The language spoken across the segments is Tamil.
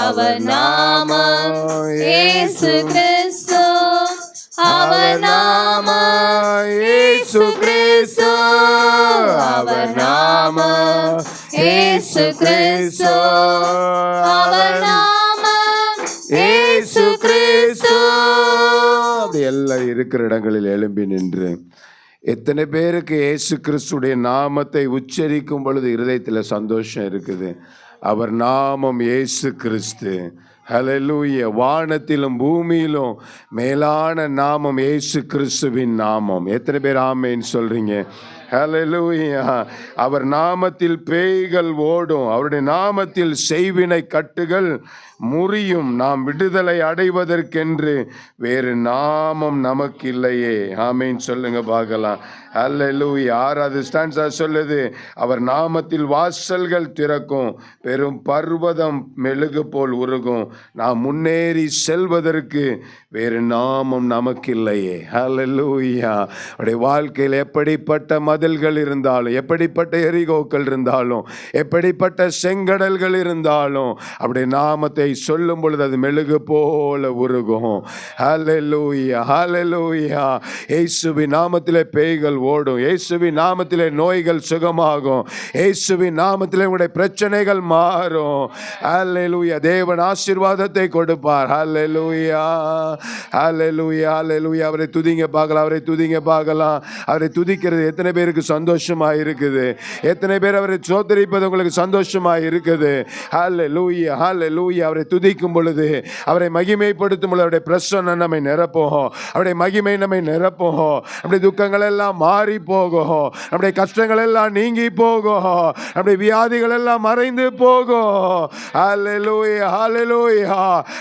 அவர் நாமம் இயேசு கிறிஸ்து, அவர் நாமம் இயேசு கிறிஸ்து, அவர் நாமம் இயேசு கிறிஸ்து, அவர் நாமம் இயேசு கிறிஸ்து. அப்படி எல்லாம் இருக்கிற இடங்களில் எழும்பி நின்று, எத்தனை பேருக்கு இயேசு கிறிஸ்துடைய நாமத்தை உச்சரிக்கும் பொழுது இருதயத்தில் சந்தோஷம் இருக்குது? அவர் நாமம் இயேசு கிறிஸ்து. ஹல்லேலூயா. வானத்திலும் பூமியிலும் மேலான நாமம் இயேசு கிறிஸ்துவின் நாமம். எத்தனை பேர் ஆமென் சொல்றீங்க? ஹல்லேலூயா. அவர் நாமத்தில் பேய்கள் ஓடும், அவருடைய நாமத்தில் செய்வினை கட்டுகள் முறியும். நாம் விடுதலை அடைவதற்கென்று வேறு நாமம் நமக்கு இல்லையே. ஆமென் சொல்லுங்க பார்க்கலாம். ஹல்லேலூயா. 6வது ஸ்டான்ஸா சொல்லுது, அவர் நாமத்தில் வாசல்கள் திறக்கும், பெரும் பர்வதம் மெழுகு போல் உருகும். நாம் முன்னேறி செல்வதற்கு வேறு நாமம் நமக்கு இல்லையே. ஹல்லேலூயா. அவருடைய வாழ்க்கையில் எப்படிப்பட்ட மதில்கள் இருந்தாலும், எப்படிப்பட்ட எரிகோக்கள் இருந்தாலும், எப்படிப்பட்ட செங்கடல்கள் இருந்தாலும், அவருடைய நாமத்தை சொல்லும் பொழுது அது மெழுகு போல உருகும். ஹல்லேலூயா, ஹல்லேலூயா. இயேசுவின் நாமத்திலே பேய்கள் ஓடும், இயேசுவின் நாமத்திலே நோய்கள் சுகமாகும், இயேசுவின் நாமத்திலே உங்களுடைய பிரச்சனைகள் மாறும். ஹல்லேலூயா. தேவன் ஆசீர்வாதத்தை கொடுப்பார். ஹல்லேலூயா, ஹல்லேலூயா, ஹல்லேலூயா. அவரை துதிங்க பார்க்கலாம், அவரை துதிங்க பார்க்கலாம். அவரை துதிக்கிறது எத்தனை பேருக்கு சந்தோஷமா இருக்குது? எத்தனை பேர் அவரை சோதரிப்பது உங்களுக்கு சந்தோஷமா இருக்குது? ஹல்லேலூயா, ஹல்லேலூயா. அவரை துதிக்கும் பொழுது, அவரை மகிமைப்படுத்தும் பொழுது அவருடைய பிரசன்னம் நம்மை நிரப்பும், அவருடைய மகிமை நம்மை நிரப்பும். நம்முடைய துக்கங்கள் எல்லாம் மாறி போகும், நம்முடைய கஷ்டங்கள் எல்லாம் நீங்கி போகும், நம்முடைய வியாதிகள் எல்லாம் மறைந்து போகும். ஹல்லேலூயா, ஹல்லேலூயா.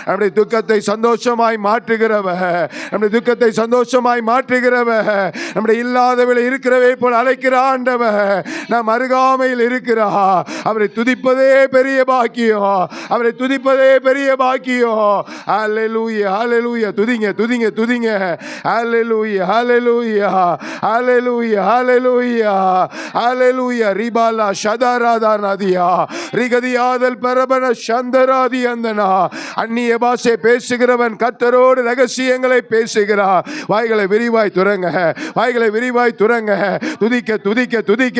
நம்முடைய துக்கத்தை சந்தோஷமாய் மாற்றுகிறவர், நம்முடைய துக்கத்தை சந்தோஷமாய் மாற்றுகிறவர், நம்முடைய இல்லாதவளை இருக்கிறவே போல் அழைக்கிற ஆண்டவர் நாம் அருகாமையில் இருக்கிறார். அவரை துதிப்பதே பெரிய பாக்கியம், அவரை துதிப்பதே பெரிய பாக்கியம். ஹல்லேலூயா, ஹல்லேலூயா. துதிங்க, துதிங்க, துதிங்க. ஹல்லேலூயா, ஹல்லேலூயா, ஹல்லேலூயா, ஹல்லேலூயா, ஹல்லேலூயா. ரிபாலா ஷதராதா நதியா ரிகதியாதல் பரபன சந்தராதி அந்தனா. அந்நிய பாஷை பேசுகிறவன் கர்த்தரோடு ரகசியங்களை பேசுகிறார். வாய்களை விரிவாய் துறங்க, வாய்களை விரிவாய் துறங்க. துதிக்க, துதிக்க, துதிக்க.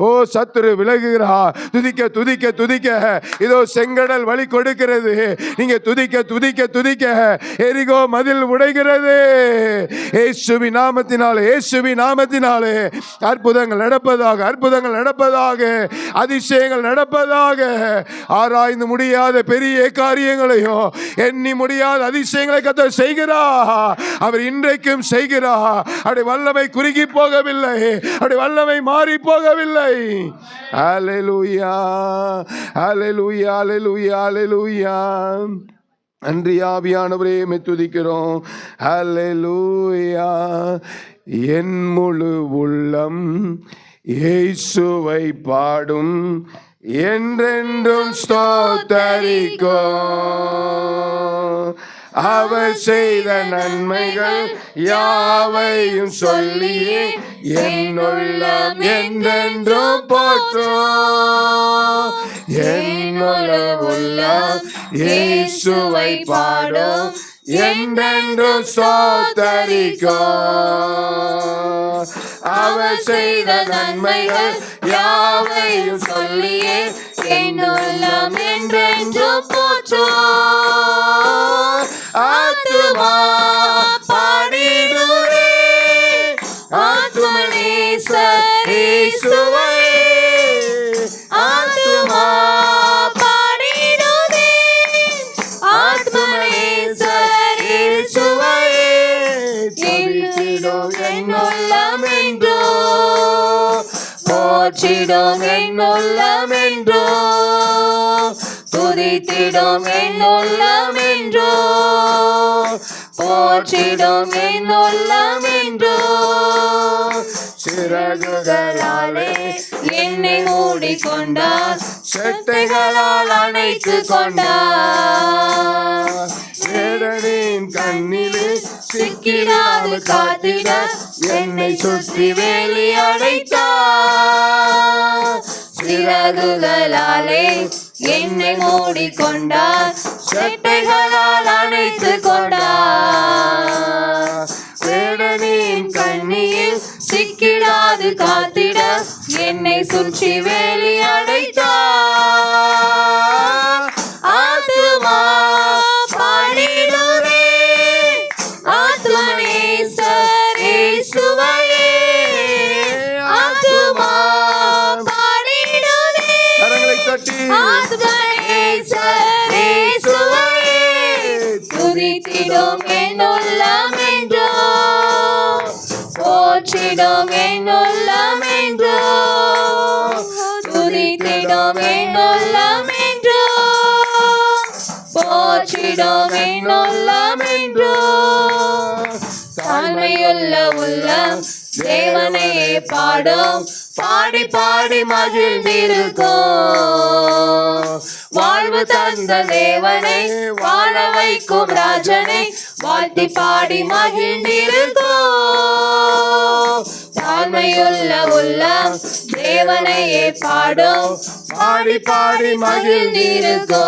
ஓ சத்துரு விலகுகிறா. துதிக்க, துதிக்க, துதிக்க. இதோ செங்கடல் வழி கொடுக்கிறது. நீங்க துதிக்க, துதிக்க, துதிக்க. எரிகோ மதில் உடைகிறது. இயேசுவின் நாமத்தினாலே, இயேசுவின் நாமத்தினாலே அற்புதங்கள் நடப்பதாக, அற்புதங்கள் நடப்பதாக, அதிசயங்கள் நடப்பதாக. ஆராய்ந்து முடியாத பெரிய காரியங்களையும் எண்ணி முடியாத அதிசயங்களை கர்த்தர் செய்கிறார். அவர் இன்றைக்கும் செய்கிறார். அவருடைய வல்லமை குறுகி போகவில்லை, அவருடைய வல்லமை மாறி போகவில்லை. ஹல்லேலூயா, ஹல்லேலூயா, ஹல்லேலூயா, ஹல்லேலூயா. நன்றி ஆவியானவரே, உம்மை துதிக்கிறோம். ஹல்லேலூயா. என் முழு உள்ளம் இயேசுவை பாடும், என்றென்றும் ஸ்தோத்தரிக்கும். அவர் செய்த நன்மைகள் யாவையும் சொல்லி என் உள்ளம் என்றென்றும் போற்றும். என் உள்ளம் இயேசுவை பாடும், என்றென்றும் ஸ்தோத்தரிக்கும். அவர் செய்த நன்மைகள் யாவையும் சொல்லியே என் உள்ளம் என்றென்றும் போற்றும். ஆத்துமா பாடிடுவே ஆத்துமனேசர் இயேசுவை. ஆத்துமா பாடிடுவே ஆத்துமனேசர் இயேசுவை. துதித்திடும் என் உள்ளம் என்றோ, போற்றிடும் என் உள்ளம் என்றோ, துதித்திடும் என் உள்ளம் என்றோ, போற்றிடும் என் உள்ளம் என்றோ. சிறகுகளாலே என்னை மூடிக்கொண்டார், செட்டைகளால் அணைத்து கொண்டார். சேடனின் கண்ணிலே சிக்கிடாது காத்திட என்னை சுற்றி வேலி அடைத்தார். சிறகுகளாலே என்னை மூடிக்கொண்டார், செட்டைகளால் அணைத்து கொண்டார். வேடனின் கண்ணியில் சிக்கிடாது காத்திட என்னை சுற்றி வேலி அடைத்தார். ஆத்துமா பாடிடுதே ஆத்மநேசர் இயேசுவையே. ஆத்துமா பாடிடுதே கரங்களை தட்டி ஆத்மநேசர் இயேசுவையே. துதித்திடும் என் உள்ளம் என்றோ போற்றிடும் என் உள்ளம் என்றோ. துதித்திடும் என் உள்ளம் என்றோ போற்றிடும் என் உள்ளம் என்றோ. தாழ்மையுள்ள உள்ளம் தேவனையே பாடும் பாடி பாடி மகிழ்ந்திருக்கும். வாழ்வு தந்த தேவனை வாழ வைக்கும் ராஜனை வாழ்த்தி பாடி மகிழ்ந்திருக்கும். தாழ்மையுள்ள உள்ளம் தேவனையே பாடும் பாடி பாடி மகிழ்ந்திருக்கும்.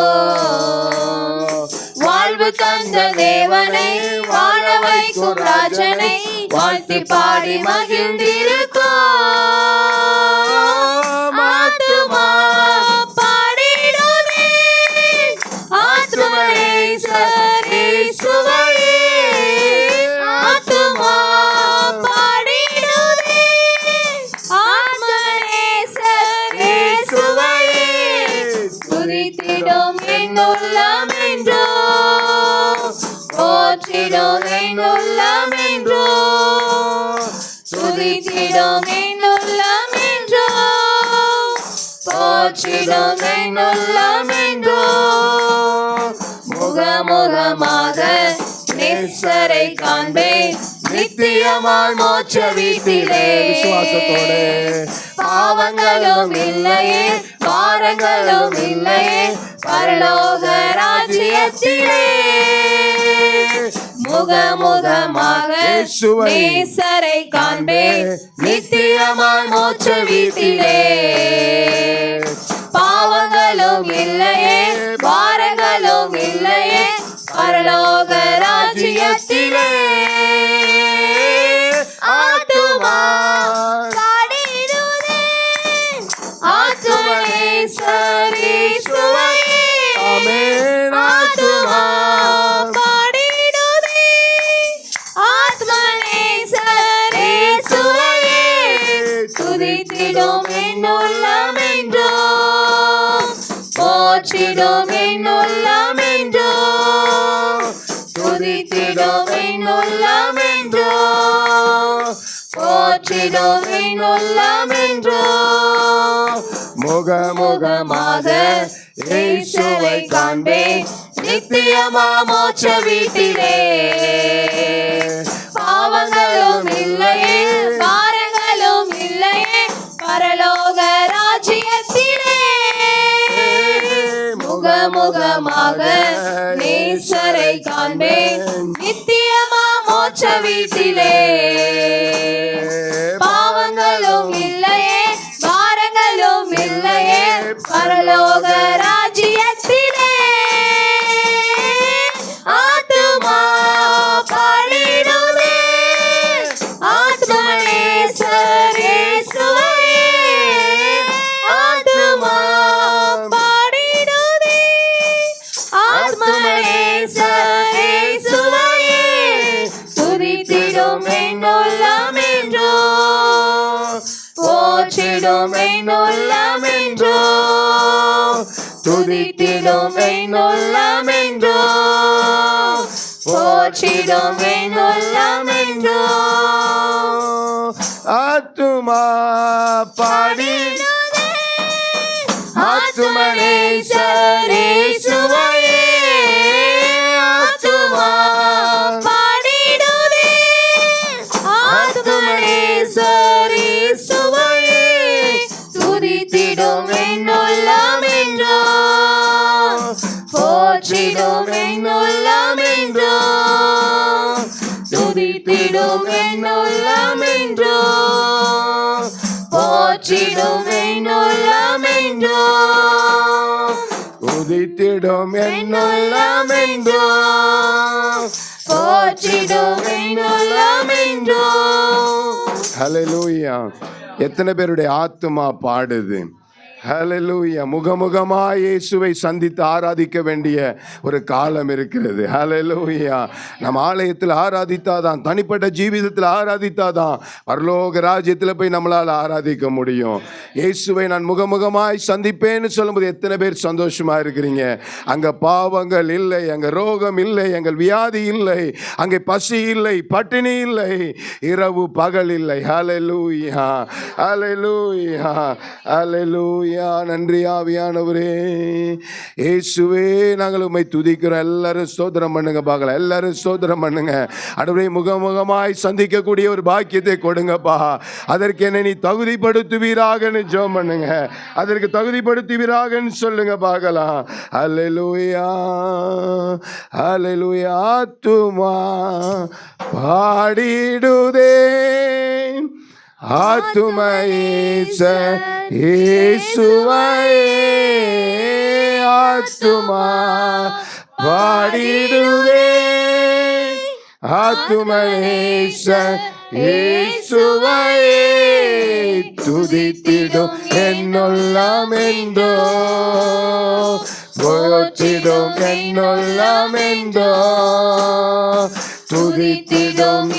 வாழ்வு தந்த தேவனை வாழ வைக்கும் ராஜனை வாழ்த்தி பாடி மகிழ்ந்திருக்கும். ஆத்துமா பாடிடுதே ஆத்மநேசர் இயேசுவையே. ஆத்துமா பாடிடுதே ஆத்மநேசர் இயேசுவையே. துதித்திடும் என் உள்ளம் என்றோ போற்றிடும் என் உள்ளம் என்றோ. துதித்திடும் என் உள்ளம் என்றோ போற்றிடும் என் உள்ளம் என்றோ. முகமுகமாக நேசரை காண்பேன் நித்தியமாய் மோட்ச வீட்டிலே. விசுவாசத்தோடு பாவங்களும் இல்லையே பாரங்களும் இல்லையே பரலோக ராஜ்யத்திலே. முகமுகமாக நேசரை காண்பேன் நித்தியமாய் மோட்ச வீட்டிலே. பாவங்களும் இல்லையே பாரங்களும் இல்லையே பரலோக ராஜ்யத்திலே. ஆத்துமா பாடிடுதே ஆத்மநேசர் இயேசுவையே. ஆமென். ஆத்துமா பாடிடுதே ஆத்மநேசர் இயேசுவையே. துதித்திடும் என் உள்ளம் என்றோ போற்றிடும் என் உள்ளம் என்றோ. துதித்திடும் என் உள்ளம் என்றோ போற்றிடும் என் உள்ளம் என்றோ. முகமுகமாக இயேசுவை காண்பேன் நித்தியமா மோட்ச வீட்டிலே. பாவங்களும் இல்லையே பாரங்களும் இல்லையே பரலோக ராஜ்யத்திலே. முகமுகமாக நேசரை காண்பேன் நித்தியமா மோட்ச வீட்டிலே. பாவங்களும் இல்லையே பாரங்களும் இல்லையே பரலோக ராஜ்யத்திலே. ஆத்துமா பாடிடுதே ஆத்மநேசர் இயேசுவையே. ஆத்துமா பாடிடுதே ஆத்மநேசர் இயேசுவையே. துதித்திடும் என் உள்ளம் என்றோ போற்றிடும் என் உள்ளம் என்றோ. துதித்திடும் என் உள்ளம் என்றோ போற்றிடும் என் உள்ளம் என்றோ. ஆத்துமா பாடி ஆத்துமநேசர் இயேசுவையே. ஆத்துமா பாடிடுதே ஆத்மநேசர் இயேசுவையே. துதித்திடும் என் உள்ளம் என்றோ போற்றிடும் என் உள்ளம் என்றோ. துதித்திடும் என் உள்ளம் என்றோ போற்றிடும் என் உள்ளம் என்றோ. துதித்திடும் என்னுள்ளம் என்றும் போற்றிடும் என்னுள்ளம் என்றும். ஹல்லேலூயா. எத்தனை பேருடைய ஆத்துமா பாடுது? ஹல்லேலூயா. முகமுகமாய் இயேசுவை சந்தித்து ஆராதிக்க வேண்டிய ஒரு காலம் இருக்கிறது. ஹல்லேலூயா. நம்ம ஆலயத்தில் ஆராதித்தாதான், தனிப்பட்ட ஜீவிதத்தில் ஆராதித்தாதான் பரலோக ராஜ்யத்தில் போய் நம்மளால் ஆராதிக்க முடியும். இயேசுவை நான் முகமுகமாய் சந்திப்பேன்னு சொல்லும்போது எத்தனை பேர் சந்தோஷமா இருக்கிறீங்க? அங்கே பாவங்கள் இல்லை, அங்கே ரோகம் இல்லை, எங்கள் வியாதி இல்லை, அங்கே பசி இல்லை, பட்டினி இல்லை, இரவு பகல் இல்லை. ஹல்லேலூயா, ஹல்லேலூயா, ஹல்லேலூயா. நன்றி ஆவியானவரே. இயேசுவே, நாங்கள் உம்மை துதிக்கிறோம். எல்லாரும் ஸ்தோத்திரம் பண்ணுங்க பார்க்கலாம். எல்லாரும் ஸ்தோத்திரம் பண்ணுங்க. ஆண்டவரே, முகமுகமாய் சந்திக்கக்கூடிய ஒரு பாக்கியத்தை கொடுங்கப்பா. அதற்கு என்னை நீ தகுதிப்படுத்துவீராகன்னு ஜெபம் பண்ணுங்க. அதற்கு தகுதிப்படுத்துவீராகன்னு சொல்லுங்க பார்க்கலாம். ஹல்லேலூயா, ஹல்லேலூயா. ஆத்துமா பாடிடுதே, ஆத்துமயேச இயேசுவையே. ஆத்துமா பாடிடுதே, ஆத்துமயேச இயேசுவையே. துதித்திடும் என்னுள்ளம் என்றும் போற்றிடும் என்னுள்ளம் என்றும். துதித்திடும்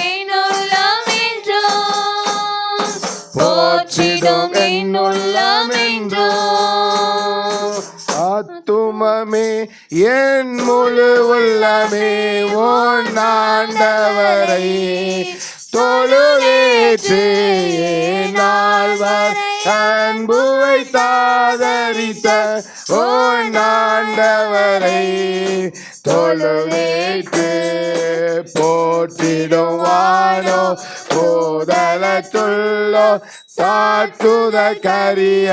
போற்றிடும் என்னுள்ளம் என்றும். ஆத்துமமே என் முழு உள்ளமே உன் ஆண்டவரை தொழுதேற்று நால்வர் அன்புவை தாதரித்த உன் ஆண்டவரை தொழுதேற்று போற்றிடுவானோ போதலத்துள்ளோ தாக்குத கரிய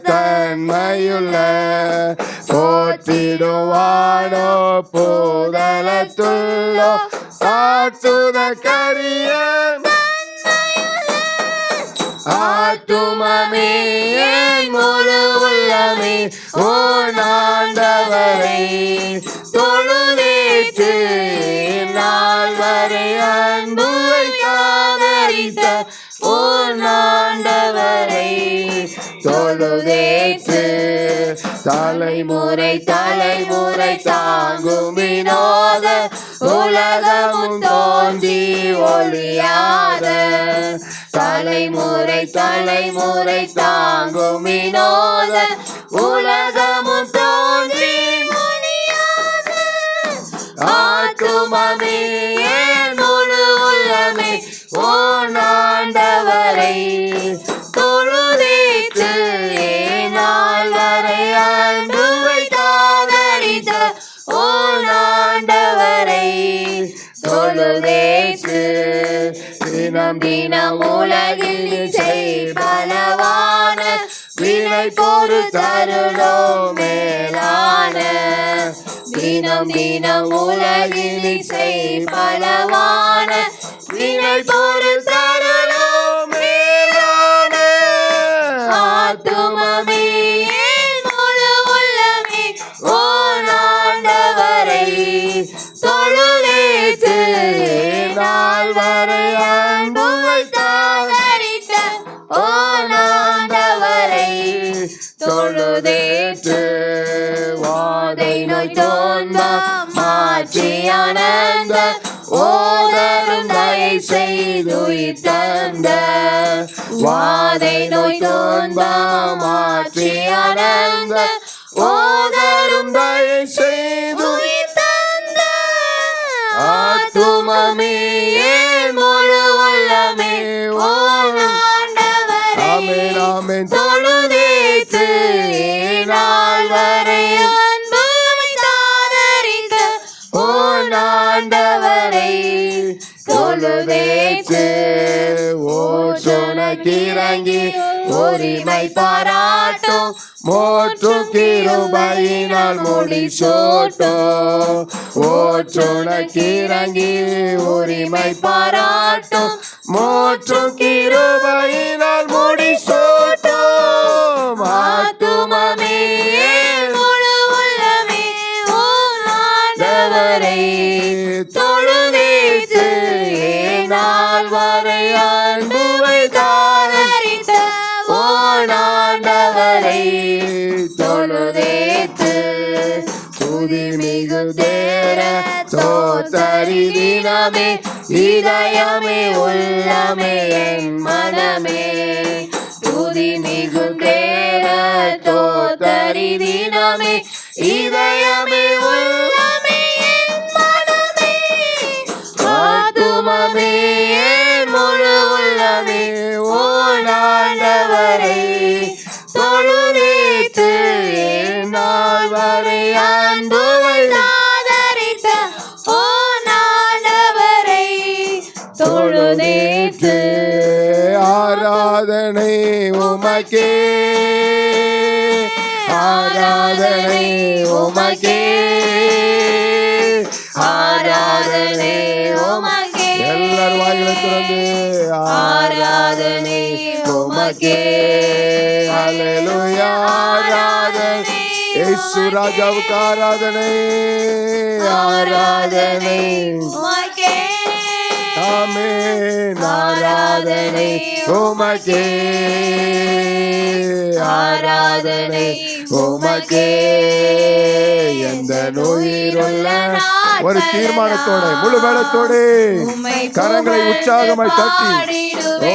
தன்மையுள்ள. போற்றிடுவானோ போதலத்துள்ளோ தாக்குத கரிய. ஆத்துமமே என் முழு உள்ளமே உன் ஆண்டவரை தொழுதேற்று நால்வரை அன்புவை ஆதரித்த உன் ஆண்டவரை தொழுதேற்று. தலைமுறை தலைமுறை தாங்கும் வினோத உலகமும் தோன்றி ஒளியாத. தலைமுறை தலைமுறை தாங்கும் வினோத உலகமும் தோன்றி ஒளியாத. ஆத்துமமே என் முழு உள்ளமே உன் ஆண்டவரை தொழுதேற்று நால்வரை அன்புவை தாதரித்த உன் ஆண்டவரை தொழுதேற்று. தினம் தினம் உலகில் செய்பலவான வினை பொறு தருளோ மேலான. தினம் தினம் உலகில் செய்பலவான வினை பொறு தருளோ மேலான. ஆத்துமமே முழு உள்ளமே உன் ஆண்டவரை தொழுதேற்று நால்வரை அன்புவை தாதரித்த உன் ஆண்டவரை தொழுதேற்று. வாதை நோய் துன்பம் மாற்றி ஆனந்த ஓதரும் தயை செய்து தந்த. வாதை நோய் துன்பம் மாற்றி ஆனந்த ஓதரும் தயை செய்து தந்த. ஆத்துமமே என் முழு உள்ளமே உன் ஆண்டவரை ஆமென் ஆமென் தொழுதேற்று நால்வரை அன்புவை தாதரித்த உன் ஆண்டவரை தொழுதேற்று. ஓசோனக்கிறங்கி உரிமை பாராட்டும் மோற்றும் கிருபையினால் முடிசூட்டோ. ஓசோனக்கிறங்கி உரிமை பாராட்டும் மோற்றும் கிருபையினால் முடிசூட்டோ. ஆத்துமமே முழு உள்ளமே ஆண்டவரை தொழுதேத்து நாள் வரை அன்பு வைத்தாரித்த ஓனாண்டவரை தொழுதேத்து துதி மிகு தேர தோத்தரி தினமே இதயமே உள்ளமே என் மனமே துதி மிகு தேர தோத்தரி தினமே இதயமே உள்ளமே என் மனமே ஆத்துமமே என் முழு உள்ளமே ஓனாண்டவரை தொழுதேத்து நாள் வரை அன்பு ஆதரித்த ஓனாண்டவரை தொழுதேத்து ஆராதனை உமக்கே ஆராதனை உமக்கே ஆராதனை உமக்கே எல்லாரும் வாயிலை திறந்து ஆராதனை உமக்கே அல்லேலூயா ஆராதனை இயேசு ராஜாவுக்கு ஆராதனை ஆராதனை உமக்கே ஆமென் ஆராதனை உமக்கே ஆராதனை உமக்கே எந்த நோயிருள்ள ஒரு தீர்மானத்தோட முழு வேளத்தோடு கரங்களை உற்சாகமாய் தட்டி ஓ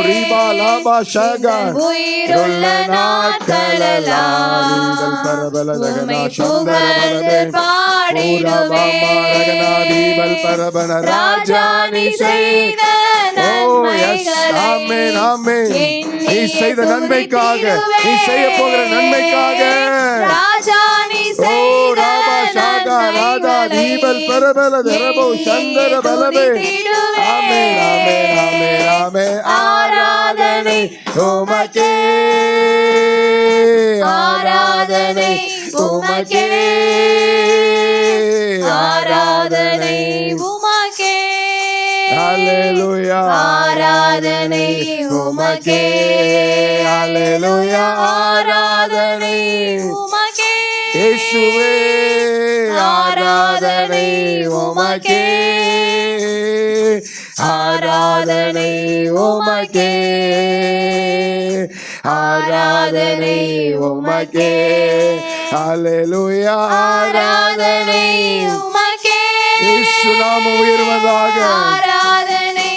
ரீபா லாபா ஷாகா உயிருள்ள நாட்களெல்லாம் பரபல ஜகனா புகழ்ந்து பாடிடுவேன் பரபன ராஜா நீ செய்த ஆமென் ஆமென் நீ செய்த நன்மைக்காக நீ செய்ய போகிற நன்மைக்காக ராஜா நீ ஓ ராபா ஷாகா ராதா தீபல் பரபல தரபோ சந்தர பலபே ஆமென் ஆமென் ஆமென் ஆமென் ஆராதனை உமக்கே ஆராதனை உமக்கே ஆராதனை உமக்கே அல்லேலூயா ஆராதனை உமக்கே அல்லேலூயா ஆராதனை உமக்கே இயேசுவே ஆராதனை உமக்கே ஆராதனை உமக்கே ஆராதனை உமக்கே அல்லேலூயா ஆராதனை உமக்கே இயேசு நாமம் உயர்வதாக ஆராதனை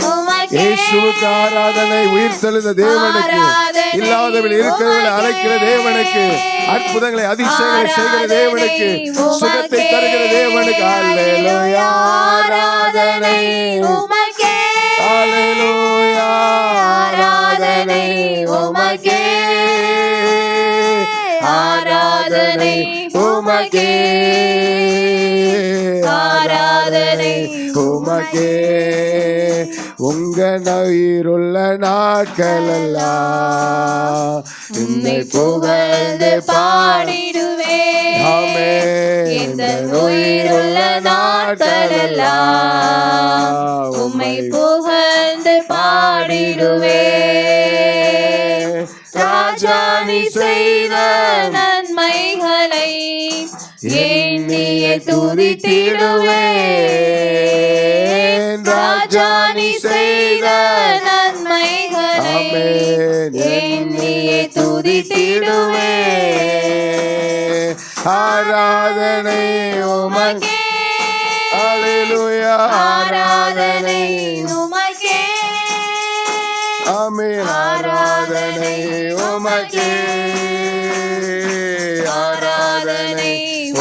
உமக்கே இயேசுவுக்கு ஆராதனை உயிர் தெழுந்த தேவனுக்கு இல்லாதவர்கள் இருக்கிறவர்களை அழைக்கிற தேவனுக்கு அற்புதங்களை அதிசயங்களை செய்கிற தேவனுக்கு சுகத்தை தருகிற தேவனுக்கு அல்லேலூயா ஆராதனை உமக்கே அல்லேலூயா ஆராதனை உமக்கே ஆராதனை உமக்கே ஆராதனை உமக்கே உங்க உயிருள்ள நாட்களெல்லாம் உம்மை புகழ்ந்து பாடிடுவேன் ஆமென் இந்த உயிருள்ள நாட்களெல்லாம் உம்மை புகழ்ந்து பாடிடுவேன் ராஜா நீ செய்த நன்மைகளை எண்ணியே துதித்திடுவேன் ராஜா நீ செய்த நன்மைகளை எண்ணியே துதித்திடுவேன் ஆராதனை உமக்கே அல்லேலூயா ஆராதனை உமக்கே ஆமென் ஆராதனை உமக்கே ஆராதனை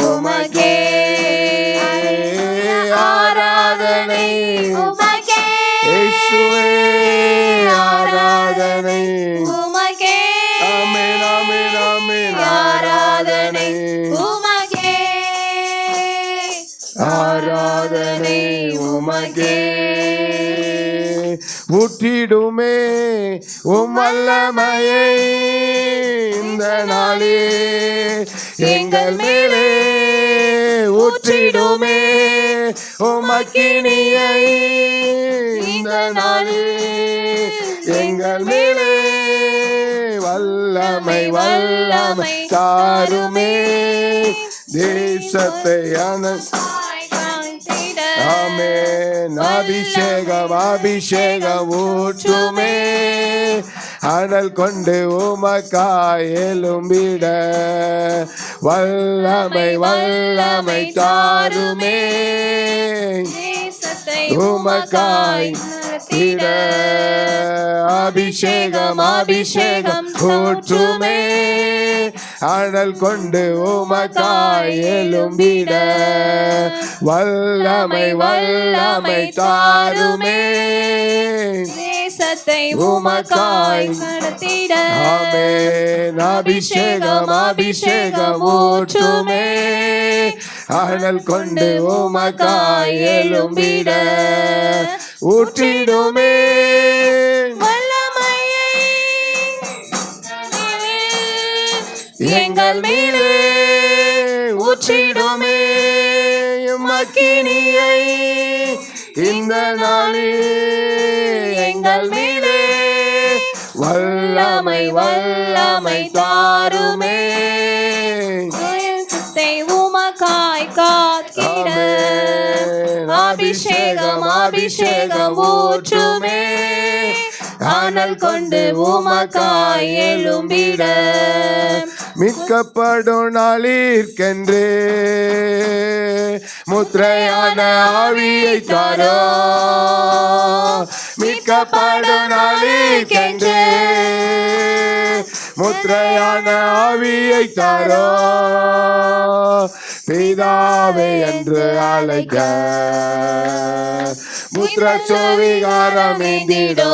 உமக்கே ஆராதனை உமக்கே இயேசுவே ஆராதனை உமக்கே ஆமென் ஆமென் ஆமென் ஆராதனை உமக்கே ஆராதனை உமக்கே ஊற்றிடுமே உம்மல்லமையை இந்த நாளே எங்கள் மேலே ஊற்றிடுமே உமக்கினியை இந்த நாளே எங்கள் மேலே வல்லமை வல்லமை தாருமே தேசத்தை ஆமென். அபிஷேகம் அபிஷேகம் ஊற்றுமே, அனல் கொண்டு உமக்காய் எழும்பிட வல்லமை வல்லமை தாருமே, தேசத்தை உமக்காய் நடத்திட அபிஷேகம் அபிஷேகம் ஊற்றுமே, அனல் கொண்டு உமக்காய் எழும்பிட வல்லமை வல்லமை தாருமே, தேசத்தை உமக்காய் நடத்திட ஆமென். அபிஷேகம் அபிஷேகம் ஊற்றுமே, அனல் கொண்டு உமக்காய் எழும்பிட ஊற்றிடுமே வல்லமையை எங்கள் மீது ஊற்றிடுமே, மக்கினியை இந்த நாளில் எங்கள் மீது வல்லமை வல்லமை தாருமே, தேசத்தை உமக்காய் காத்திட ஆமென். அபிஷேகம் அபிஷேகம் ஊற்றுமே, அனல் கொண்டு உமக்காய் எழும்பிட மீட்கப்படும் நாளிற்கென்றே முத்திரையான ஆவியை தாரோ, மீட்கப்படும் நாளிற்கென்றே முத்திரையான ஆவியை தாரோ, பிதாவே என்று அழைக்க முத்திர சுவிகாரம் ஏந்திடோ,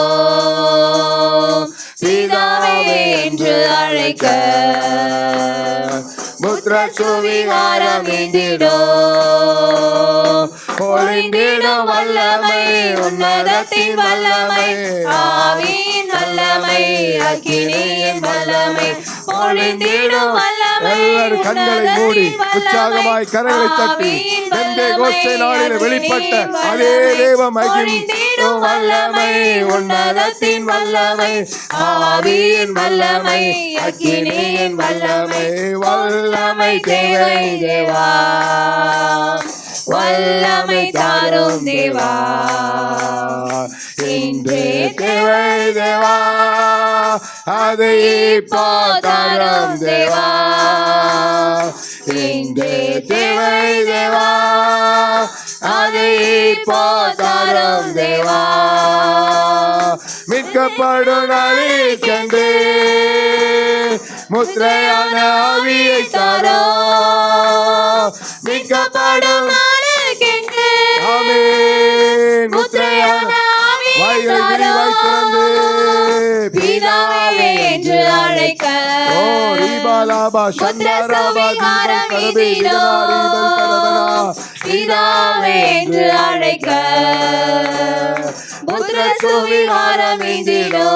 பிதாவே என்று அழைக்க முத்திர சுவிகாரம் ஏந்திடோ, பொழிந்திடும் வல்லமை உன்னதத்தின் வல்லமை, ஆவியின் வல்லமை அக்கினியின் வல்லமை, பொழிந்திடும் வல்லமை எல்லாரும் கண்களை மூடி உற்சாகமாய் கரங்களை தட்டி பெந்தேகோஸ்தே நாளில் வெளிப்பட்ட அதே தேவ மகிமையின் வல்லமை உன்னதத்தின் வல்லமை, ஆவியின் வல்லமை அக்கினியின் வல்லமை, வல்லமை தேவை தேவா, வல்லமை தாரும் தேவா, இன்றே தேவை தேவா, அதை இப்போ தாரும் தேவா, இன்றே தேவை தேவா, அதை இப்போ தாரும் தேவா, மீட்கப்படும் நாளிற்கென்று முத்திரையான ஆவியை தாரோ, மீட்கப்படும் நாளுக்கென்று ஆமென். முத்திரையான ஆவியை வாய்களை தாரோ, விரிவாய் திறந்து பிதாவே என்று அழைக்க ஓ ரீபாலாபா சந்தராபா தீபம் கரபே திகனாரீபல் கரபனா பிதாவே என்று அழைக்க புத்திர சுவிகாரம் எய்திடோ,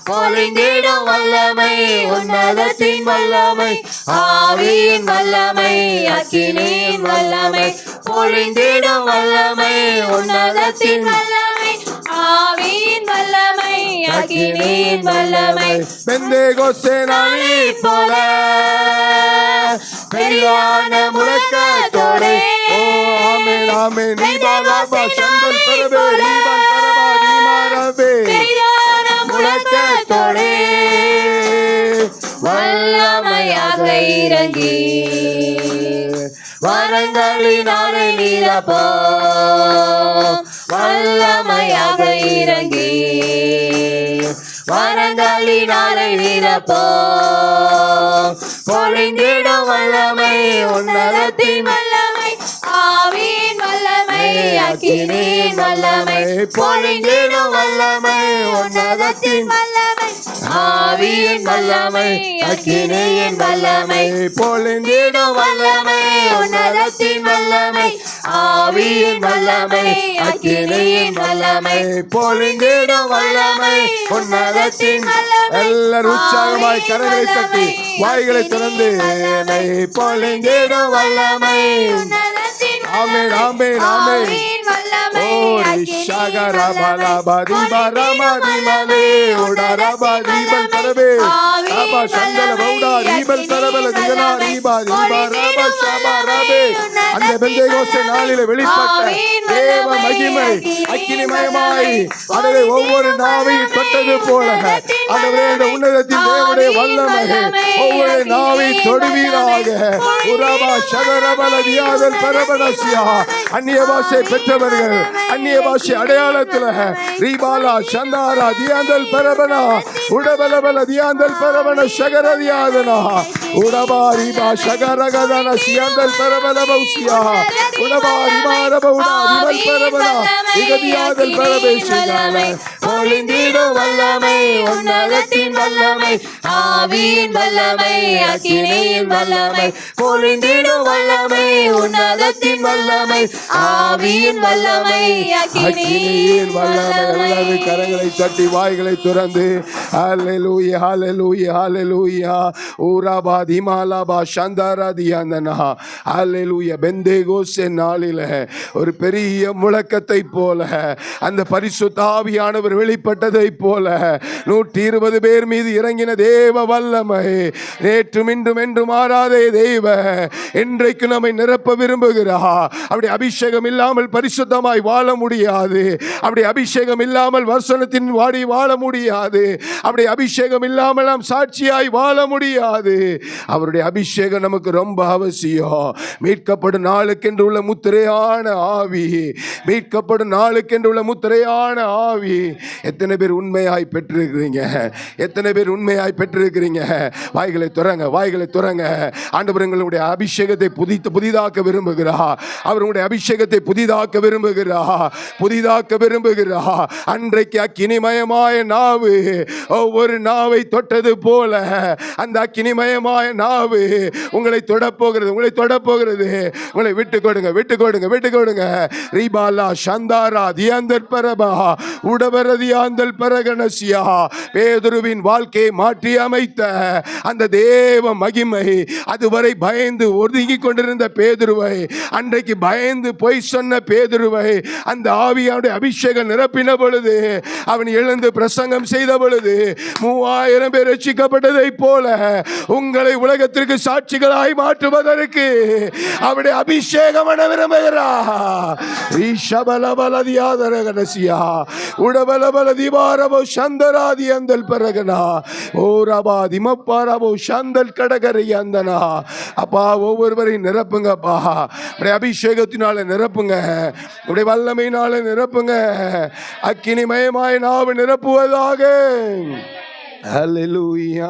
பொழிந்திடும் வல்லமை உன்னதத்தின் வல்லமை, ஆவியின் வல்லமை அக்கினியின் வல்லமை, பொழிந்திடும் வல்லமை உன்னதத்தின் வல்லமை, ஆவியின் வல்லமை அக்கினியின் வல்லமை, பெந்தேகோஸ்தே நாளில் போல பெரிதான முழக்கத்தோடு ஓ ஆமென் ஆமென் ரீபாலாபா சந்தல் கரபே ரீபால் கரபா தீமாரபே பெரிதான முழக்கத்தோடு வல்லமையாக இறங்கி வரங்களினாலே நிரப்போ, வல்லமையாக இறங்கி வரங்களினாலே நிரப்போ, பொழிந்திடும் வல்லமை உன்னதத்தின் வல்லமை, ஆவியின் வல்லமை அக்கினியின் வல்லமை, பொழிந்திடும் வல்லமை உன்னதத்தின் வல்லமை, ஆவியின் வல்லமை அக்கினியின் வல்லமை, பொழிந்திடும் வல்லமை உன்னதத்தின் வல்லமை, ஆவியின் வல்லமை அக்கினியின் வல்லமை, பொழிந்திடும் வல்லமை உன்னதத்தின் எல்லாரும் உற்சாகமாய் கரங்களை தட்டி வாய்களை திறந்து என்னை பொழிந்திடும் வல்லமை உன்னதத்தின் ஆமென் ஆமென் ஆமென் ஆவியின் வல்லமை ஓ ஷகரபலபதி பரமதிமலே உடரபதிபல் தரவே ரப சந்தல பௌடா ரீபல் தரபல திகனா ரீபா ரீபா ரப ஷபரபே அந்த பெந்தேகோஸ்தே நாளிலே வெளிப்பட்ட தேவ மகிமை அக்கினிமயமாய் ஆண்டவரே ஒவ்வொரு நாவையும் தொட்டது போல ஆண்டவரே இந்த உன்னதத்தின் தேவனுடைய வல்லமை ஒவ்வொரு நாவை தொடுவீராக உரபா ஷகரபல தியாதல் பரபனசியா அந்நிய பாஷை பெற்றவர்கள் அந்நிய பாஷை அடையாளத்தில் ரீபாலா சந்தாரா தியாந்தல் பரபனா உடபலபல தியாந்தல் பரபன ஷகர தியாதனா உடபா ரீபா ஷகரகதன சியாந்தல் பரபல பௌசியா உடபா ரிமாரப உடா ரிமல் பரபனா இகதியாதல் பரபேஷிகால பொழிந்திடும் வல்லமை உன்னதத்தின் வல்லமை ஆவியின் வல்லமை அக்கினியின் வல்லமை பொழிந்திடும் வல்லமை உன்னதத்தின் வல்லமை ஆவியின் வல்லமை அக்கினியின் வல்லமை. எல்லாரும் கரங்களை தட்டி வாய்களை துறந்து ஹல்லேலூயா ஹல்லேலூயா ஹல்லேலூயா ஊராபா திமாலாபா சந்தாரா தியாந்தனா ஹல்லேலூயா. பெந்தேகோஸ்தே நாளில ஒரு பெரிய முழக்கத்தை போல அந்த பரிசுத்த ஆவியானவர் வெளிப்பட்டதை போல 120 பேர் மீது இறங்கின தேவ வல்லமை நேற்றும் இன்றும் என்று மாறாதே தெய்வ இன்றைக்கு நம்மை நிரப்ப விரும்புகிறார். அப்படி அபிஷேகம் இல்லாமல் பரிசுத்தமாய் வாழ முடியாது. அப்படி அபிஷேகம் இல்லாமல் வசனத்தின் வாடி வாழ முடியாது. அப்படி அபிஷேகம் இல்லாமல் நாம் சாட்சியாய் வாழ முடியாது. அவருடைய அபிஷேகம் நமக்கு ரொம்ப அவசியம். மீட்கப்படும் நாளுக்கென்று உள்ள முத்திரையான ஆவி, மீட்கப்படும் நாளுக்கென்று உள்ள முத்திரையான ஆவி. எத்தனை பேர் உண்மையாய் பெற்றிருக்கிறீங்க? எத்தனை பேர் உண்மையாய் பெற்றிருக்கிறீங்க? வாய்களை துறங்க, வாய்களை துறங்க. ஆண்டவர் எங்களுடைய அபிஷேகத்தை புதிதாக்க விரும்புகிறார். அவருடைய அபிஷேகத்தை புதிதாக்க விரும்புகிறார், புதிதாக்க விரும்புகிறார். அன்றைக்கு அக்கினிமயமாய நாவு ஒவ்வொரு நாவை தொட்டது போல அந்த அக்கினிமயமாய நாவு உங்களை தொடப்போகிறது, உங்களை தொடப்போகிறது. உங்களை விட்டு கொடுங்க, விட்டு கொடுங்க, விட்டு கொடுங்க. ரீபாலா சந்தாரா தியாந்தர் பரபா உடபரதியாந்தல் பரகனசியா. பேதுருவின் வாழ்க்கையை மாற்றி அமைத்த அந்த தேவ மகிமை, அதுவரை பயந்து ஒதுங்கி கொண்டிருந்த பேதுருவை, அன்றைக்கு பயந்து பொய் சொன்ன பேதுருவை அந்த ஆவியானுடைய அபிஷேகம் நிரப்பின பொழுது, அவன் எழுந்து பிரசங்கம் செய்த பொழுது 3000 பேர் ரட்சிக்கப்பட்டதை போல உங்களை உலகத்திற்கு சாட்சிகளாய் மாற்றுவதற்கு அவருடைய அபிஷேகம் விரும்புகிறார். உடபலபல திபாரபோ சந்தராதி அந்தல் பரகனா ஓரபா திமப்பாரபோ சந்தல் கடகரை அந்தனா. அப்பா ஒவ்வொருவரையும் நிரப்புங்கப்பா, உடைய அபிஷேகத்தினால நிரப்புங்க, உடைய வல்லமையினால நிரப்புங்க. அக்கினிமயமாய் நாவு நிரப்புவதாக. ஹல்லேலூயா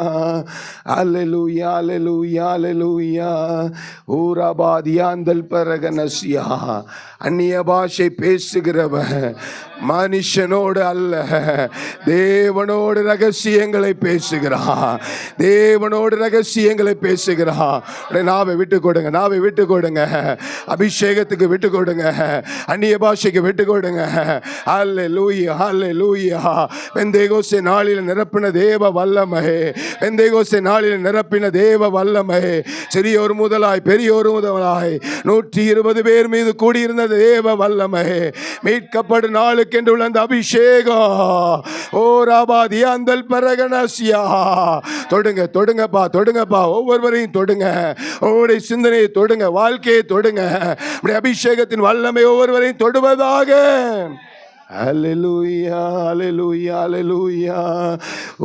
ஹல்லேலூயா ஹல்லேலூயா ஹல்லேலூயா. ஊராபாதியாந்தல் பரகனசியா. அந்நிய பாஷை பேசுகிறவன் மனுஷனோடு அல்ல, தேவனோடு ரகசியங்களை பேசுகிறான், தேவனோடு ரகசியங்களை பேசுகிறான். நாவை விட்டு கொடுங்க, நாவை விட்டு கொடுங்க. அபிஷேகத்துக்கு விட்டு கொடுங்க, அந்நிய பாஷைக்கு விட்டு கொடுங்க. ஹல்லேலூயா ஹல்லேலூயா. பெந்தேகோஸ்தே நாளில் நிரப்பின தேவ வல்லமை, பெந்தேகோஸ்தே நாளில் நிரப்பின தேவ வல்லமை. சிறியோர் முதலாய் பெரியோர் முதலாய் 120 பேர் மீது கூடியிருந்த தேவ வல்லமை, மீட்கப்படும் நாளுக்கென்று உள்ள அந்த அபிஷேகம். ஓ ராபாதி அந்தல் பரகனசியா. தொடுங்க, தொடுங்கப்பா, தொடுங்கப்பா. ஒவ்வொருவரையும் தொடுங்க, ஒவ்வொரு சிந்தனையை தொடுங்க, வாழ்க்கையை தொடுங்க. அபிஷேகத்தின் வல்லமை ஒவ்வொருவரையும் தொடுவதாக. ஹல்லேலூயா ஹல்லேலூயா ஹல்லேலூயா.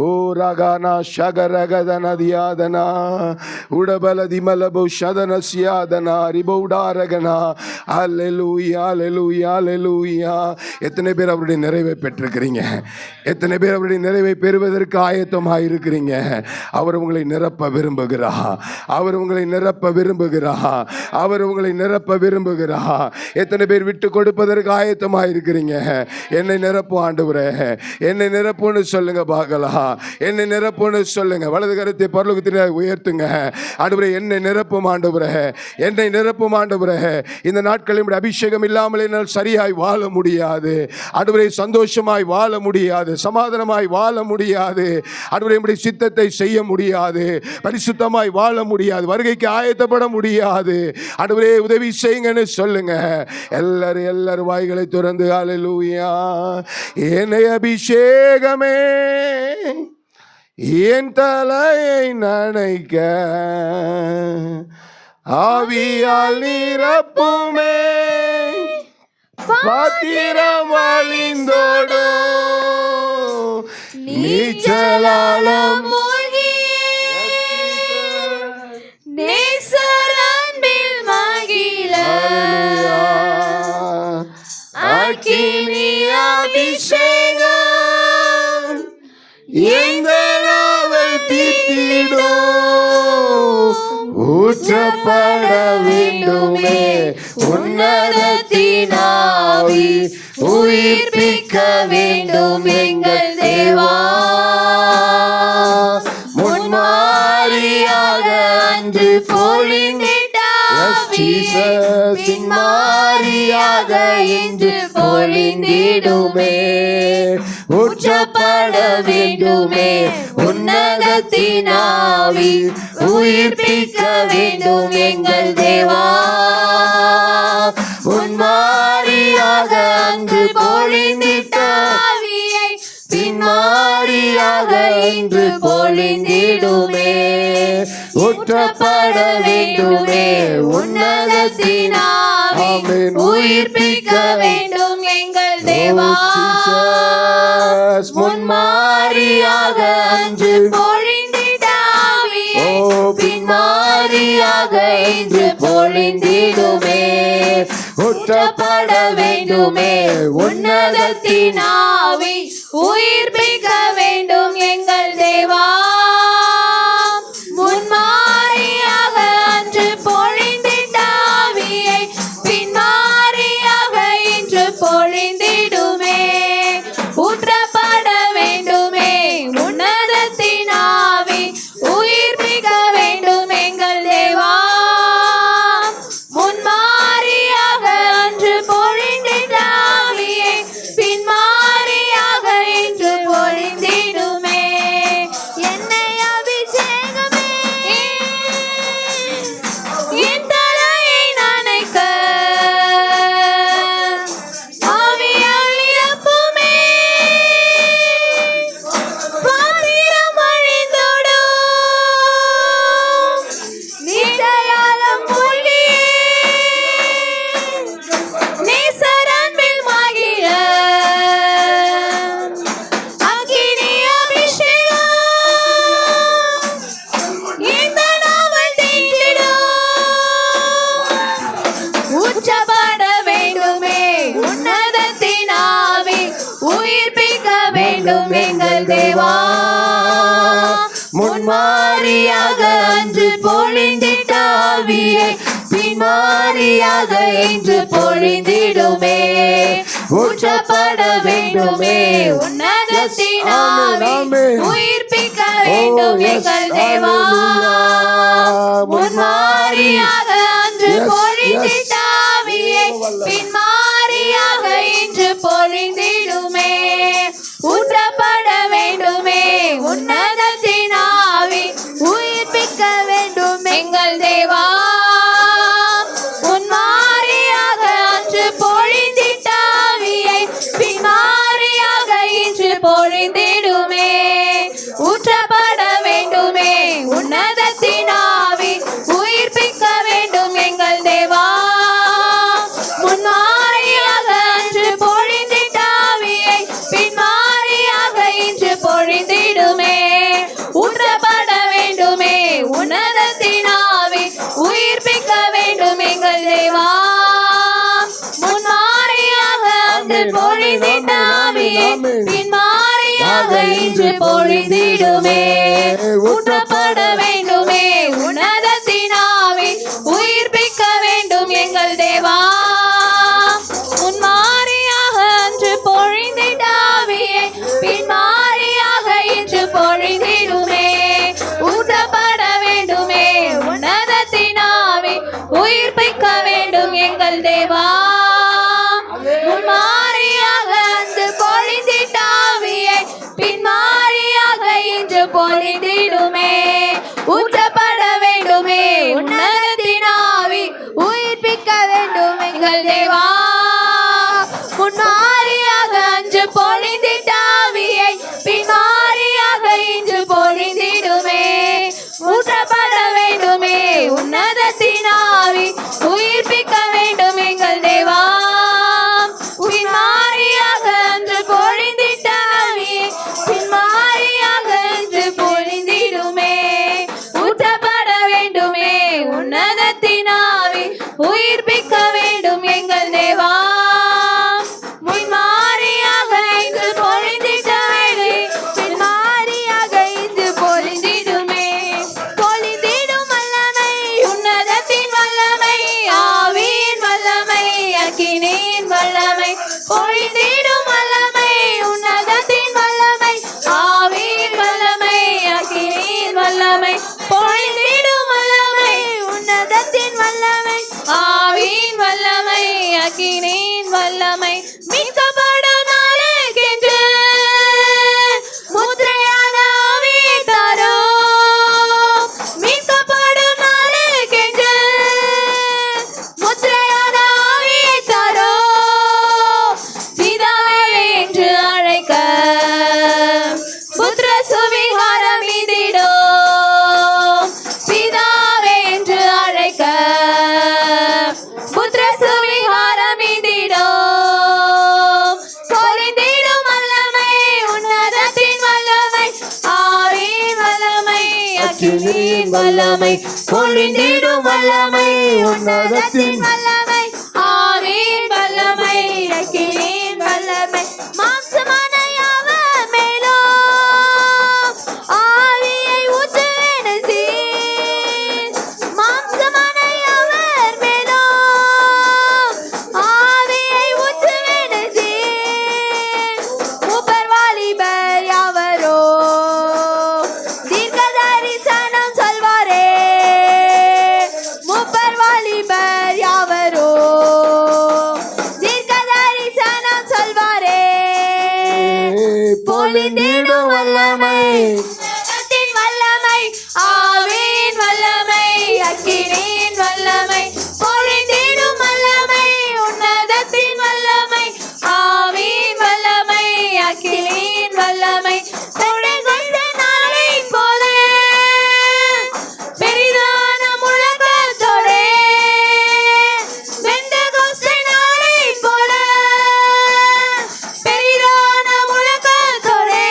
ஓ ரகனா ஷகரகதன தியாதனா உடபல திமலபு ஷதனஸ்யாதனா ரிபௌடாரகனா. ஹல்லேலூயா ஹல்லேலூயா ஹல்லேலூயா. எத்தனை பேர் அவருடைய நிறைவை பெற்றிருக்கிறீங்க? எத்தனை பேர் அவருடைய நிறைவை பெறுவதற்கு ஆயத்தமாக இருக்கிறீங்க? அவர் உங்களை நிரப்ப விரும்புகிறார், அவர் உங்களை நிரப்ப விரும்புகிறார், அவர் உங்களை நிரப்ப விரும்புகிறார். எத்தனை பேர் விட்டு கொடுப்பதற்கு ஆயத்தமாக இருக்கிறீங்க? என்னை நிரப்பும் ஆண்டவரே, என்னை நிரப்புன்னு சொல்லுங்க பார்க்கலாம். என்னை நிரப்புன்னு சொல்லுங்க. வலது கருத்தை பரலோகத்திலே உயர்த்துங்க. ஆண்டவரே, என்னை நிரப்பும் ஆண்டவரே, என்னை நிரப்பும் ஆண்டவரே. இந்த நாட்களில் அபிஷேகம் இல்லாமல் என்னால் சரியாய் வாழ முடியாது ஆண்டவரே. சந்தோஷமாய் வாழ முடியாது, சமாதானமாய் வாழ முடியாது ஆண்டவரே. நம்முடைய சித்தத்தை செய்ய முடியாது, பரிசுத்தமாய் வாழ முடியாது, வருகைக்கு ஆயத்தப்பட முடியாது ஆண்டவரே. உதவி செய்யுங்கன்னு சொல்லுங்க. எல்லாரும் வாய்களை திறந்து ஹல்லேலூயா. என்னை அபிஷேகமே என் தலையை நனைக்க, ஆவியால் நிரப்புமே, பாத்திரம் அழிந்தோடோ, நீச்சலாலம் அக்கினி அபிஷேகம் எங்கள் நாவல் தீர்த்திடோ, ஊற்றப்பட வேண்டுமே உன்னதத்தின் ஆவி, உயிர்ப்பிக்க வேண்டும் எங்கள் தேவா. முன்மாரியாக அன்று பொழிந்திட்டாவி, பின்மாரியாக இன்று பொழிந்திடுமே, ஊற்றப்பட வேண்டுமே உன்னதத்தின் ஆவி, உயிர்ப்பிக்க வேண்டும் எங்கள் தேவா. முன்மாரியாக அன்று பொழிந்திட்டாவியை, பின்மாரியாக இன்று பொழிந்திடுமே, ஊற்றப்பட வேண்டுமே உன்னதத்தின் ஆவி, உயிர்ப்பிக்க வேண்டும் எங்கள் தேவா. முன்மாரியாக அன்று பொழிந்திடாவியை, பின்மாரியாக இன்று பொழிந்திடுமே, ஊற்றப்பட வேண்டுமே உன்னதத்தின் ஆவி, உயிர்ப்பிக்க வேண்டும் எங்கள் தேவா. முன்மாரியாக அன்று பொழிந்திடாவியை, பின்மாரியாக இன்று பொழிந்திடுமே, ஊற்றப்பட வேண்டுமே உன்னதத்தின் ஆவி, உயிர்ப்பிக்க வேண்டும் எங்கள் தேவா. முன்மாரியாக அன்று பொழிந்திடாவியை, பின்மாரியாக இன்று பொழிந்திடுமே, என்னை அபிஷேகமே என் தலையை நனைக்க, ஆவியால் நிரப்புமே, பாத்திரம் அழிந்தோடும், நீச்சலாலம் மூழ்கியே, நேசர் அன்பில் மகிழ, அக்கினி அபிஷேகம் இந்த நாவல் தீர்த்திடும், ஊற்றப்பட வேண்டுமே உன்னதத்தின் ஆவி, உயிர்ப்பிக்க வேண்டும் எங்கள் தேவா. முன்மாரியாக அன்று பொழிந்திட்டாவியை, பின்மாரியாக இன்று பொழிந்திடுமே, ஊற்றப்பட வேண்டுமே உன்னதத்தின் ஆவி, உயிர்ப்பிக்க வேண்டும் எங்கள் தேவா. முன்மாரியாக அன்று பொழிந்திட்டாவியை, பின்மாரியாக இன்று பொழிந்திடுமே, ஊற்றப்பட வேண்டுமே உன்னதத்தின் ஆவி, உயிர்ப்பிக்க வேண்டும் எங்கள் தேவா. முன்மாரியாக அன்று பொழிந்திட்டாவியை, பின்மாரியாக இன்று பொழிந்திடுமே, ஊற்றப்பட வேண்டுமே உன்னதத்தின் ஆவி, உயிர்ப்பிக்க வேண்டும் எங்கள் தேவா. முன்மாரியாக அன்று பொழிந்திட்டாவியை, பின்மாரியாக இன்று பொழிந்திடுமே, ஊற்றப்பட வேண்டுமே உன்னதத்தின் ஆவி, உயிர்ப்பிக்க வேண்டும் எங்கள் தேவா. முன்மாரியாக அன்று பொழிந்திட்டாவியை, பின்மாரியாக இன்று பொழிந்திடுமே, ஊற்றப்பட வேண்டுமே உன்னதத்தின் ஆவி, உயிர்ப்பிக்க வேண்டும் எங்கள் தேவா. முன்மாரியாக அன்று எங்கள் தேவா முன்மாரியாக அன்று பொழிந்திட்டாவியை பின்மாரியாக இன்று பொழிந்திடுமே ஊற்றப்பட வேண்டுமே உன்னதத்தின் ஆவி உயிர்ப்பிக்க வேண்டும் எங்கள் தேவா முன்மாரியாக அன்று பொழிந்திட்டாவியை பின்மாரியாக இன்று பொழிந்திடுமே ஊற்றப்பட வேண்டுமே உன்னதத்தின் ஆவி உயிர்ப்பிக்க வேண்டும் எங்கள் தேவா பின்மாரியாக அன்று பொழிந்திட்டாவியை பின்மாரியாக இன்று பொழிந்திடுமே ஊற்றப்பட வேண்டுமே உன்னதத்தின் ஆவி உயிர்ப்பிக்க வேண்டும் எங்கள் தேவா முன்மாரியாக இன்று பொழிந்திட்டாவியை பின்மாரியாக இன்று பொழிந்திடுமே பொழிந்திடும் வல்லமை உன்னதத்தின் வல்லமை ஆவியின் வல்லமை அக்கினியின் வல்லமை பொழிந்திடும் வல்லமை உன்னதத்தின் வல்லமை ஆவியின் வல்லமை அக்கினியின் வல்லமை பொழிந்திடும் வல்லமை உன்னதத்தின் வல்லமை ஆவியின் வல்லமை அக்கினியின் வல்லமை மீட்கப்படும் நாளுக்கென்று முத்திரையான ஆவியை தரும் மீட்கப்படும் நாளுக்கென்று முத்திரையான ஆவியை தரும் பிதாவே என்று அழைக்க புத்திர சுவிகாரம் மீதிடும் பிதாவே என்று அழைக்க புத்திர சுவிகாரம் மீதிடும் பொழிந்திடும் வல்லமை உன்னதத்தின் வல்லமை ஆவியின் வல்லமை அக்கினியின் வல்லமை பொழிந்திடும் வல்லமை உன்னதத்தின் வல்லமை ஆவியின் வல்லமை அக்கினியின் வல்லமை மாம்சமான யாவர் மேலும் ஆவியை ஊற்றுவேனசி மாம்சமான யாவர் மேலும் ஆவியை ஊற்றுவேனசி மூப்பர் வாலிபர் யாவரோ தீர்க்க தரிசனம் சொல்வாரே மூப்பர் வாலிபர் யாவரோ தீர்க்க தரிசனம் சொல்வாரே பொழிந்திடும் வல்லமை உன்னதத்தின் வல்லமை ஆவியின் வல்லமை அக்கினியின் வல்லமை பொழிந்திடும் வல்லமை உன்னதத்தின் வல்லமை ஆவியின் வல்லமை அக்கினியின் வல்லமை கொண்ட நாளை போல பெரிதான முழக்கத்தோடே பெந்தெகோஸ்தே நாளை போல பெரிதான முழக்கத்தோடே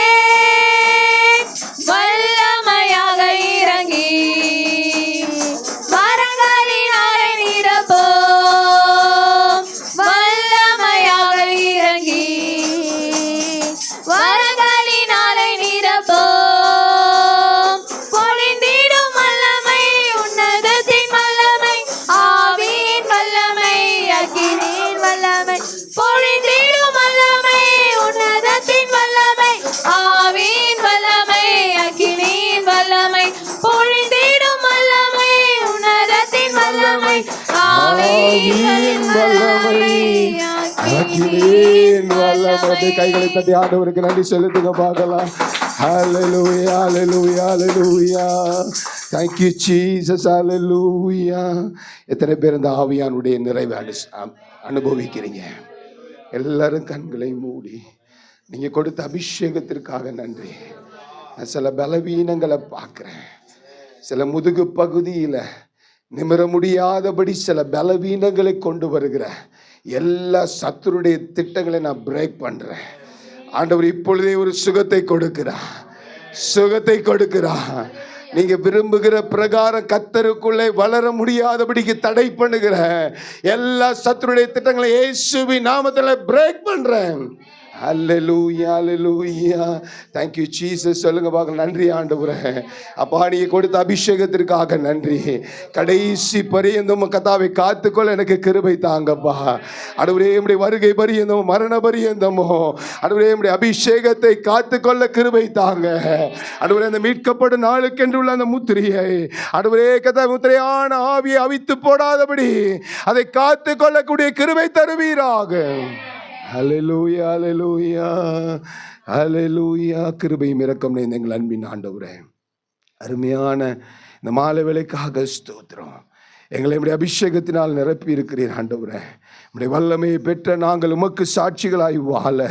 வல்லமையாக இறங்கி வரங்களினாலே நிரப்பும் வல்லமையாக இறங்கி வரங்களினாலே நிரப்பும் பொழிந்திடும் வல்லமை உன்னதத்தின் வல்லமை ஆவியின் வல்லமை அக்கினியின் வல்லமை பொழிந்திடும் வல்லமை உன்னதத்தின் வல்லமை ஆவியின் வல்லமை அக்கினியின் வல்லமை பொழிந்திடும் வல்லமை உன்னதத்தின் வல்லமை ஆவியின் வல்லமை அக்கினியின் வல்லமை. கைகளை தட்டி ஆண்டவருக்கு நன்றி செலுத்துங்க பார்க்கலாம். ஹalleluya hallelujah hallelujah thank you jesus hallelujah. எத்தனை பேர் இந்த ஆவியானுடைய நிறைவை அனுபவிக்கிறீங்க? எல்லாரும் கண்களை மூடி நீங்க கொடுத்த அபிஷேகத்திற்காக நன்றி. நான் சில பலவீனங்களை பார்க்கிறேன். சில முதுகு பகுதியில நிமிர முடியாதபடி சில பலவீனங்களை கொண்டு வருகிற எல்லா சத்துருடைய திட்டங்களை நான் பிரேக் பண்றேன். ஆண்டவர் இப்பொழுதே ஒரு சுகத்தை கொடுக்கிறார், சுகத்தை கொடுக்கிறார். நீங்க விரும்புகிற பிரகாரம் கர்த்தருக்குள்ளே வளர முடியாதபடிக்கு தடை பண்ணுகிற எல்லா சத்துருடைய திட்டங்களை இயேசுவின் நாமத்துல பிரேக் பண்றேன். அல்லேலூயா அல்லேலூயா. Thank you Jesus. சொல்லுங்க பார்க்கலாம். நன்றி ஆண்டவரே. அப்பா நீ கொடுத்த அபிஷேகத்திற்காக நன்றி. கடைசி பரியந்தம் கர்த்தாவை காத்துக்கொள்ள எனக்கு கிருபை தாங்கப்பா. ஆண்டவரே உம்முடைய வருகை பரியந்தம் மரண பரியந்தமோ ஆண்டவரே உம்முடைய அபிஷேகத்தை காத்துக்கொள்ள கிருபை தாங்க. ஆண்டவரே அந்த மீட்கப்படும் நாளுக்கென்று உள்ள அந்த முத்திரையை ஆண்டவரே கர்த்தாவே முத்திரையான ஆவியை அவித்து போடாதபடி அதை காத்துக்கொள்ளக்கூடிய கிருபை தருவீராக. ஹல்லேலூயா ஹல்லேலூயா ஹல்லேலூயா. கிருபையும் இரக்கம் நிறைந்த எங்கள் அன்பின் ஆண்டவரே, அருமையான இந்த மாலை வேளைக்காக ஸ்தோத்திரம். எங்களை உம்முடைய அபிஷேகத்தினால் நிரப்பி இருக்கிறீர் ஆண்டவரே. உம்முடைய வல்லமையை பெற்ற நாங்கள் உமக்கு சாட்சிகளாய் வாழ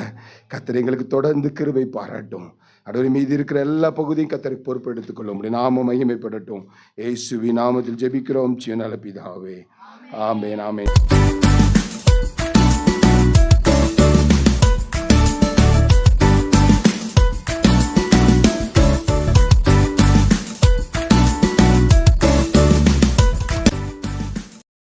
கர்த்தர் எங்களுக்கு தொடர்ந்து கிருபை பாராட்டும். ஆண்டவரே மீதி இருக்கிற எல்லா பகுதியும் கர்த்தரை பொறுப்பெடுத்துக் கொள்ள உம்முடைய நாமம் மகிமைப்படட்டும். இயேசுவின் நாமத்தில் ஜெபிக்கிறோம் ஜீவனுள்ள பிதாவே. ஆமென் ஆமென்.